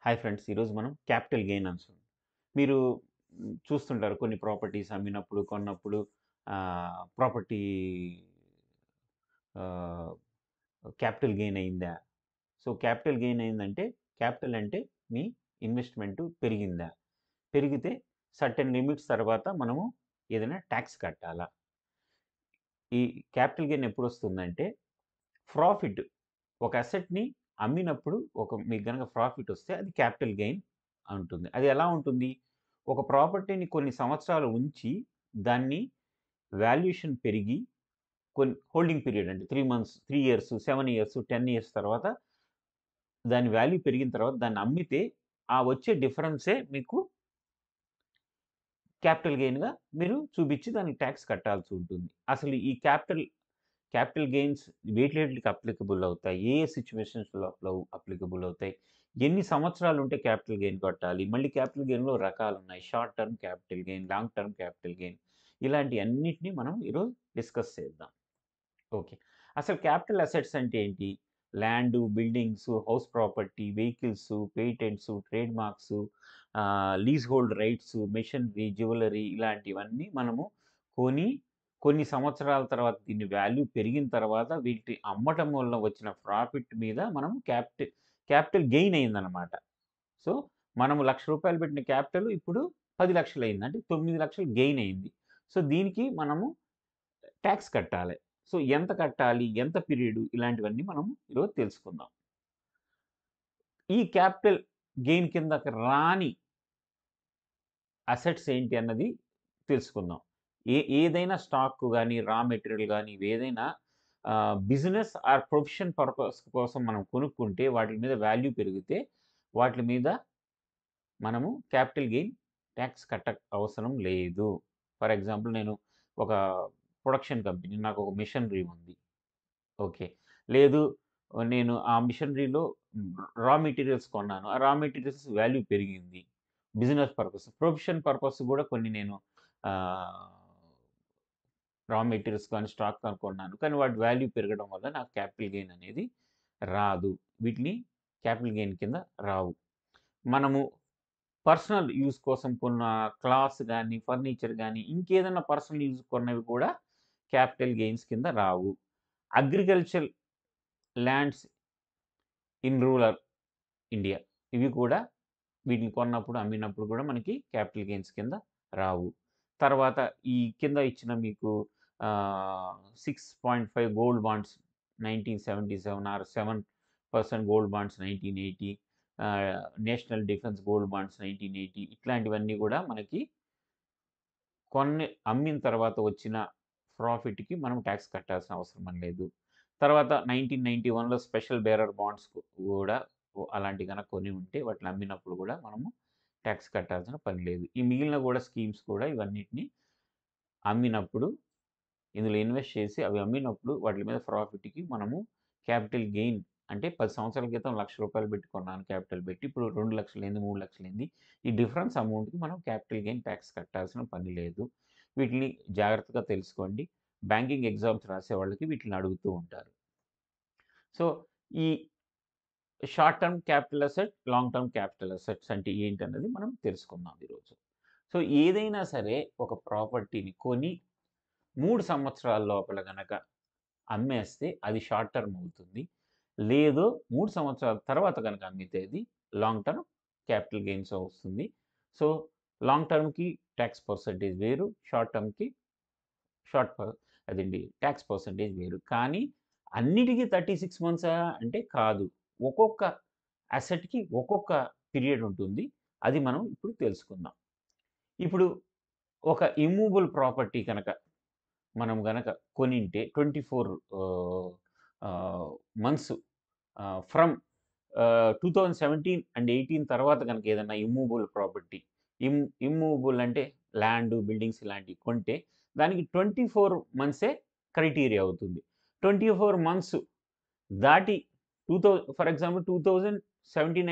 Hi friends. ఈరోజు మనం capital gain అంశం. మీరు చూస్తుంటారు కొన్ని ప్రాపర్టీస్ అమ్మినప్పుడు, కొన్నప్పుడు ప్రాపర్టీ ఆహ్, క్యాపిటల్ గెయిన్ అయిందా? సో, క్యాపిటల్ గెయిన్ అయిందంటే, క్యాపిటల్ అంటే మీ ఇన్వెస్ట్‌మెంట్ పెరిగిందా? పెరిగితే సర్టెన్ లిమిట్స్ తర్వాత మనము ఏదైనా టాక్స్ కట్టాలా? ఈ క్యాపిటల్ గెయిన్ ఎప్పుడొస్తుందంటే, ప్రాఫిట్ ఒక అసెట్‌ని అమ్మినప్పుడు మీకు గనక ప్రాఫిట్ వస్తే అది క్యాపిటల్ గెయిన్ ఉంటుంది. అది ఎలా ఉంటుంది? ఒక ప్రాపర్టీని కొన్ని సంవత్సరాలు ఉంచి దాన్ని వాల్యుయేషన్ పెరిగి హోల్డింగ్ పీరియడ్ అంటే 3 మంత్స్, 3 ఇయర్స్, 7 ఇయర్స్, 10 ఇయర్స్ తర్వాత దాని వాల్యూ పెరిగిన తర్వాత దాన్ని అమ్మితే ఆ వచ్చే డిఫరెన్సే మీకు క్యాపిటల్ గెయిన్‌గా మీరు చూపించి దానికి టాక్స్ కట్టాల్సి ఉంటుంది. అసలు ఈ క్యాపిటల్ గెయిన్స్ వేటికి అప్లికబుల్ అవుతాయి? ఏ ఏ సిట్యుయేషన్స్‌లో అప్లికబుల్ అవుతాయి? ఎన్ని సంవత్సరాలు ఉంటే క్యాపిటల్ గెయిన్ కట్టాలి? మళ్ళీ క్యాపిటల్ గెయిన్‌లో రకాలున్నాయి. Short term capital gain, long term capital gain ఇలాంటి అన్నిటిని మనం ఈరోజు డిస్కస్ చేద్దాం. ఓకే. అసలు క్యాపిటల్ అసెట్స్ అంటే ఏంటి? Land, buildings, house property, vehicles, patents, trade marks, leasehold rights, machinery, jewellery ఇలాంటివన్నీ మనము కొని, కొన్ని సంవత్సరాల తర్వాత దీని వాల్యూ పెరిగిన తర్వాత వీటి అమ్మటం వల్ల వచ్చిన ప్రాఫిట్ మీద మనం క్యాపిటల్ గెయిన్ అయిందనమాట. సో, మనము రూ. 1,00,000 పెట్టిన క్యాపిటల్ ఇప్పుడు 10,00,000 అయింది. అంటే 9,00,000 గెయిన్ అయింది. సో, దీనికి మనము టాక్స్ కట్టాలి. సో, ఎంత కట్టాలి? ఎంత పీరియడ్? ఇలాంటివన్నీ మనం ఈరోజు తెలుసుకుందాం. ఈ క్యాపిటల్ గెయిన్ కిందకి రాని అసెట్స్ ఏంటి అన్నది తెలుసుకుందాం. ఏదైనా స్టాక్ గాని, రా మెటీరియల్ గాని ఇవేదైనా బిజినెస్ ఆర్ ప్రొఫెషన్ పర్పస్ కోసం మనం కొనుక్కుంటే వాటి మీద వాల్యూ పెరిగితే వాటి మీద మనము క్యాపిటల్ గెయిన్ టాక్స్ అవసరం లేదు. ఫర్ ఎగ్జాంపుల్ నేను ఒక ప్రొడక్షన్ కంపెనీ నాకొక మెషినరీ ఉంది. ఓకే. లేదు నేను ఆ మిషనరీలో రా మెటీరియల్స్ కొన్నాను. ఆ రా మెటీరియల్స్ వాల్యూ పెరిగింది. బిజినెస్ పర్పస్, ప్రొఫెషన్ పర్పస్ గూడా కొన్ని నేను ఆహ్, రా మెటీరియల్స్ కానీ, స్టాక్ కానీ కొన్నాను. కానీ వాటి వాల్యూ పెరగడం వల్ల నాకు క్యాపిటల్ గెయిన్ అనేది రాదు. వీటిని క్యాపిటల్ గెయిన్ కింద రావు. మనము పర్సనల్ యూజ్ కోసం కొన్న క్లాత్స్ గాని, ఫర్నిచర్ గాని, ఇంకేదన్నా పర్సనల్ యూజ్ కొన్నవి కూడా క్యాపిటల్ గెయిన్స్ కింద రావు. Agriculture lands in rural India. ఇవి కూడా వీటిని కొన్నప్పుడు, అమ్మినప్పుడు కూడా మనకి క్యాపిటల్ గెయిన్స్ కింద రావు. తర్వాత ఈ కింద ఇచ్చిన మీకు 6.5 gold bonds 1977 or 7% gold bonds 1980 national defence gold bonds 1980 ఇట్లాంటివన్నీ కూడా మనకి కొన్ని అమ్మిన తర్వాత వచ్చిన ప్రాఫిట్‌కి మనం టాక్స్ కట్టాల్సిన అవసరం లేదు. తర్వాత 1991లో స్పెషల్ బేరర్ బాండ్స్ గూడా అలాంటివి గనక కొని ఉంటే వాటిని అమ్మినప్పుడు గూడా మనము టాక్స్ కట్టాల్సిన పని లేదు. ఈ మిగిలిన గూడా స్కీమ్స్ కూడా ఇవన్నిటిని అమ్మినప్పుడు ఇందులో ఇన్వెస్ట్ చేసి అవి అమ్మినప్పుడు వాటి మీద ప్రాఫిట్‌కి మనము క్యాపిటల్ గెయిన్ అంటే 10 సంవత్సరాల క్రితం రూ. 1,00,000 పెట్టి కొన్నాను క్యాపిటల్ పెట్టి. ఇప్పుడు 2,00,000 అయింది, 3,00,000 అయింది. ఈ డిఫరెన్స్ అమౌంట్‌కి మనం క్యాపిటల్ గెయిన్ టాక్స్ కట్టాల్సిన పని లేదు. వీటిని జాగ్రత్తగా తెలుసుకోండి. బ్యాంకింగ్ ఎగ్జామ్స్ రాసే వాళ్ళకి వీటిని అడుగుతూ ఉంటారు. సో, ఈ short term capital asset, long term capital assets అంటే ఏంటన్నది మనం తెలుసుకుందాం ఈరోజు. సో, ఏదైనా సరే ఒక ప్రాపర్టీని కొని 3 సంవత్సరాల లోపల గనక అమ్మేస్తే అది షార్ట్ టర్మ్ అవుతుంది. లేదు 3 సంవత్సరాల తర్వాత గనక అమ్మితే అది లాంగ్ టర్మ్ క్యాపిటల్ గెయిన్స్ వస్తుంది. సో, లాంగ్ టర్మ్‌కి టాక్స్ పర్సెంటేజ్ వేరు. షార్ట్ టర్మ్‌కి షార్ట్ ప అదండి టాక్స్ పర్సెంటేజ్ వేరు. కానీ అన్నిటికి 36 మంత్సా అంటే కాదు. ఒక్కొక్క అసెట్‌కి ఒక్కొక్క పీరియడ్ ఉంటుంది. అది మనం ఇప్పుడు తెలుసుకుందాం. ఇప్పుడు ఒక ఇమ్మూవబుల్ ప్రాపర్టీ కనుక మనం గనక కొనింటే 24 ఆహ్, ఆహ్, మంత్స్ ఫ్రమ్ 2017 అండ్ 18 తర్వాత గనక ఏదన్నా ఇమ్మూవబుల్ ప్రాపర్టీ ఇమ్మూవబుల్ అంటే ల్యాండు, బిల్డింగ్స్ ఇలాంటివి కొంటే దానికి 24 మంత్సే క్రైటీరియా అవుతుంది. 24 మంత్స్ దాటి ఫర్ ఎగ్జాంపుల్ 2017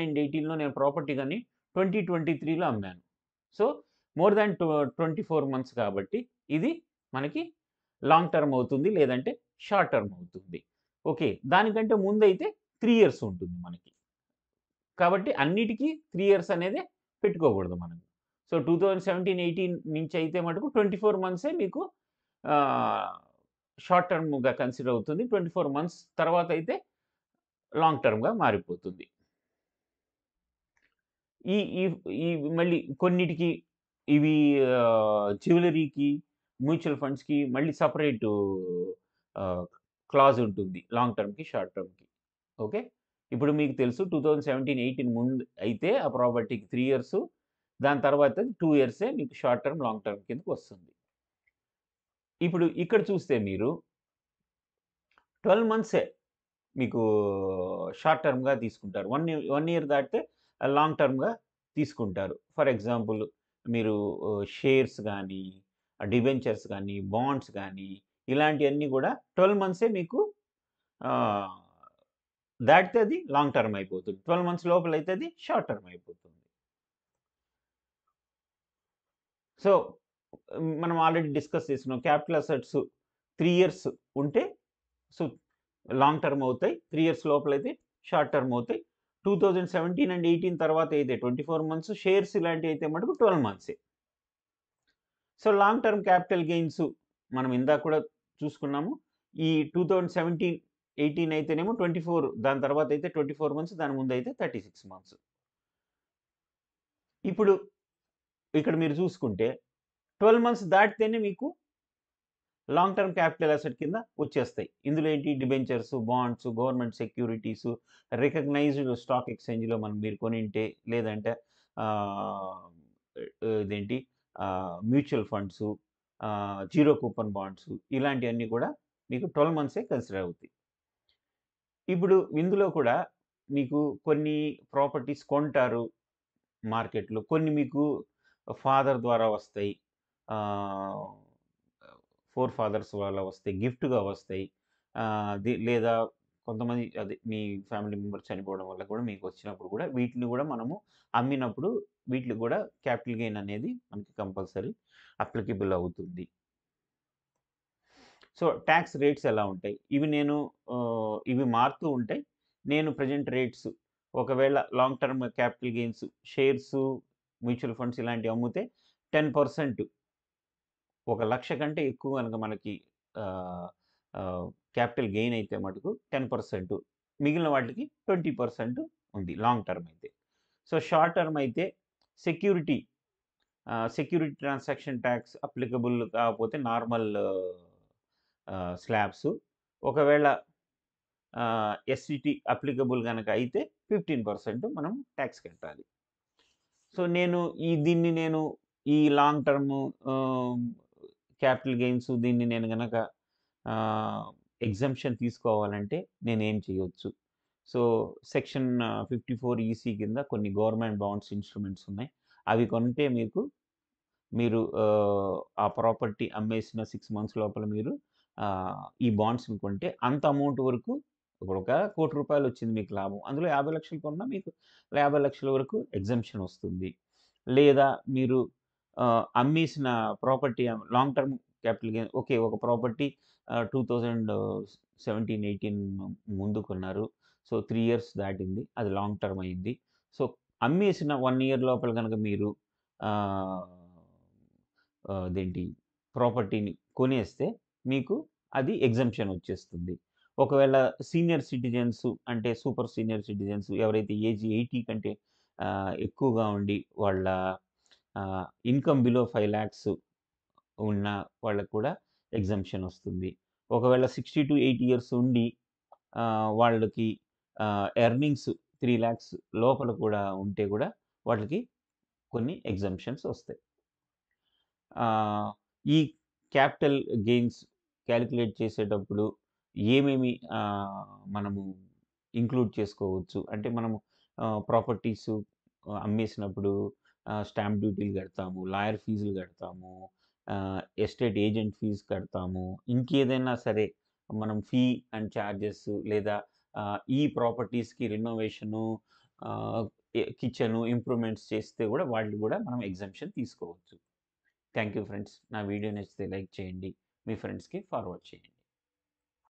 అండ్ 18లో నేను ప్రాపర్టీ గాని 2023లో అమ్మాను. సో, మోర్ థాన్ 24 మంత్స్ కాబట్టి ఇది మనకి లాంగ్ టర్మ్ అవుతుంది. లేదంటే షార్ట్ టర్మ్ అవుతుంది. ఓకే. దానికంటే ముందైతే 3 ఇయర్స్ ఉంటుంది మనకి. కాబట్టి అన్నిటికి 3 ఇయర్స్ అనేదే పెట్టుకోకూడదు మనం. సో, 2017, 18 నుంచి అయితే మటుకు 24 మంత్సే మీకు ఆహ్, షార్ట్ టర్మ్‌గా కన్సిడర్ అవుతుంది. 24 మంత్స్ తర్వాత అయితే లాంగ్ టర్మ్‌గా మారిపోతుంది. ఈ ఈ ఈ మళ్ళీ కొన్నిటికి ఇవి జ్యువెల్లరీకి, మ్యూచువల్ ఫండ్స్‌కి మళ్ళీ సెపరేటు ఆహ్, క్లాజ్ ఉంటుంది. లాంగ్ టర్మ్‌కి, షార్ట్ టర్మ్‌కి. ఓకే. ఇప్పుడు మీకు తెలుసు 2017, 18 ముందు అయితే ఆ ప్రాపర్టీకి 3 ఇయర్స్. దాని తర్వాత 2 ఇయర్సే మీకు షార్ట్ టర్మ్, లాంగ్ టర్మ్ కిందకొస్తుంది. ఇప్పుడు ఇక్కడ చూస్తే మీరు 12 మంత్సే మీకు షార్ట్ టర్మ్‌గా తీసుకుంటారు. 1 ఇయర్ దాటితే లాంగ్ టర్మ్‌గా తీసుకుంటారు. ఫర్ ఎగ్జాంపుల్ మీరు షేర్స్ గానీ, డిబెంచర్స్ గానీ, బాండ్స్ గానీ ఇలాంటియన్నీ గూడా 12 మంత్సే మీకు ఆహ్, దాటితే అది లాంగ్ టర్మ్ అయిపోతుంది. 12 మంత్స్ లోపలైతే అది షార్ట్ టర్మ్ అయిపోతుంది. సో, మనం ఆల్రెడీ డిస్కస్ చేసుకున్నాం. క్యాపిటల్ అసెట్స్ 3 ఇయర్స్ ఉంటే సో, లాంగ్ టర్మ్ అవుతాయి. 3 ఇయర్స్ లోపలైతే షార్ట్ టర్మ్ అవుతాయి. 2017 అండ్ 18 తర్వాత అయితే 24 మంత్స్, షేర్స్ ఇలాంటివైతే మటుకు 12 మంత్సే. So, long term capital gains మనం ఇందాక కూడా చూసుకున్నాము. ఈ 2017, 18 అయితేనేమో 24 దాని తర్వాత అయితే 24 మంత్స్, దాని ముందయితే 36 మంత్స్. ఇప్పుడు ఇక్కడ మీరు చూసుకుంటే 12 మంత్స్ దాటితేనే మీకు లాంగ్ టర్మ్ క్యాపిటల్ అసెట్ కింద వచ్చేస్తాయి. ఇందులో ఏంటి debentures, bonds, government securities, recognised stock ఎక్స్‌చేంజ్‌లో మీరు కొనింటే లేదంటే ఆహ్, ఇదేంటి mutual funds, zero coupon bonds ఇలాంటియన్నీ కూడా మీకు 12 మంత్సే కన్సిడర్ అవుతాయి. ఇప్పుడు ఇందులో కూడా మీకు కొన్ని ప్రాపర్టీస్ కొంటారు మార్కెట్‌లో. కొన్ని మీకు ఫాదర్ ద్వారా వస్తాయి. ఆహ్, ఫోర్ ఫాదర్స్ వల్ల వస్తాయి. గిఫ్ట్‌గా వస్తాయి. లేదా కొంతమంది అదే మీ ఫ్యామిలీ మెంబర్ చనిపోవడం వల్ల కూడా మీకొచ్చినప్పుడు కూడా వీటిని కూడా మనము అమ్మినప్పుడు వీటికి కూడా క్యాపిటల్ గెయిన్ అనేది మనకి కంపల్సరీ అప్లికబుల్ అవుతుంది. సో, టాక్స్ రేట్స్ ఎలా ఉంటాయి? ఇవి మారుతూ ఉంటాయి. నేను ప్రెజెంట్ రేట్స్ ఒకవేళ long term capital gains shares, mutual funds ఇలాంటివి అమ్మితే 10% 1,00,000 కంటే ఎక్కువ గనక మనకి ఆహ్, ఆహ్, క్యాపిటల్ గెయిన్ అయితే మటుకు 10% మిగిలిన వాటికి 20% ఉంది లాంగ్ టర్మ్ అయితే. సో, షార్ట్ టర్మ్ అయితే security security transaction talks applicable కాకపోతే నార్మల్ స్లాబ్స్. ఒకవేళ ఎస్‌సిటీ అప్లికబుల్ గనక అయితే 15% మనం టాక్స్ కట్టాలి. సో, దీన్ని ఈ లాంగ్ టర్మ్ ఆహ్, క్యాపిటల్ గెయిన్స్ దీన్ని నేను గనక ఆహ్, ఎగ్జంప్షన్ తీసుకోవాలంటే నేనేం చేయొచ్చు? సో, సెక్షన్ 54 ఈసీ కింద కొన్ని గవర్నమెంట్ బాండ్స్ ఇన్‌స్ట్రుమెంట్స్ ఉన్నాయి. అవి కొంటే మీరు ఆ ప్రాపర్టీ అమ్మేసిన 6 మంత్స్ లోపల మీరు ఈ బాండ్స్‌ని కొంటే అంత అమౌంట్ వరకు ఇప్పుడు ఒక రూ. 1,00,00,000 వచ్చింది మీకు లాభం. అందులో 50,00,000 కొన్నా మీకు 50,00,000 వరకు ఎగ్జంప్షన్ వస్తుంది. లేదా మీరు అమ్మేసిన property long term capital gain okay. ఒక ప్రాపర్టీ 2017, 18 ముందు కొన్నారు. సో, 3 ఇయర్స్ దాటింది. అది లాంగ్ టర్మ్ అయింది. సో, అమ్మేసిన 1 ఇయర్ లోపల గనక మీరు ఆహ్, అదేంటి ప్రాపర్టీని కొనేస్తే మీకు అది ఎగ్జంప్షన్ వచ్చేస్తుంది. ఒకవేళ సీనియర్ సిటిజన్స్ అంటే సూపర్ సీనియర్ సిటిజన్స్ ఎవరైతే ఏజ్ 80 కంటే ఎక్కువగా ఉండి వాళ్ళ ఇన్‌కమ్ బిలో 5,00,000 ఉన్న వాళ్ళకి కూడా ఎగ్జంప్షన్ వస్తుంది. ఒకవేళ 60-80 ఇయర్స్ ఉండి వాళ్ళకి ఎర్నింగ్స్ 3,00,000 లోపల కూడా ఉంటే కూడా వాళ్ళకి కొన్ని ఎగ్జంప్షన్స్ వస్తాయి. ఆహ్, ఈ క్యాపిటల్ గెయిన్స్ కాలిక్యులేట్ చేసేటప్పుడు ఏమేమి మనము ఇంక్లూడ్ చేసుకోవచ్చు? అంటే మనము ప్రాపర్టీసు అమ్మేసినప్పుడు స్టాంప్ డ్యూటీలు కడతాము, లాయర్ ఫీజులు కడతాము, ఎస్టేట్ ఏజెంట్ ఫీజ్ కడతాము. ఇంకేదైనా సరే మనం ఫీ అండ్ చార్జెస్ లేదా ఈ ప్రాపర్టీస్‌కి రెనోవేషను ఆహ్, కిచెను ఇంప్రూవ్‌మెంట్స్ చేస్తే కూడా వాటికి కూడా మనం ఎగ్జంప్షన్ తీసుకోవచ్చు. Thank you friends. నా వీడియో నచ్చితే లైక్ చేయండి. మీ ఫ్రెండ్స్‌కి ఫార్వర్డ్ చేయండి.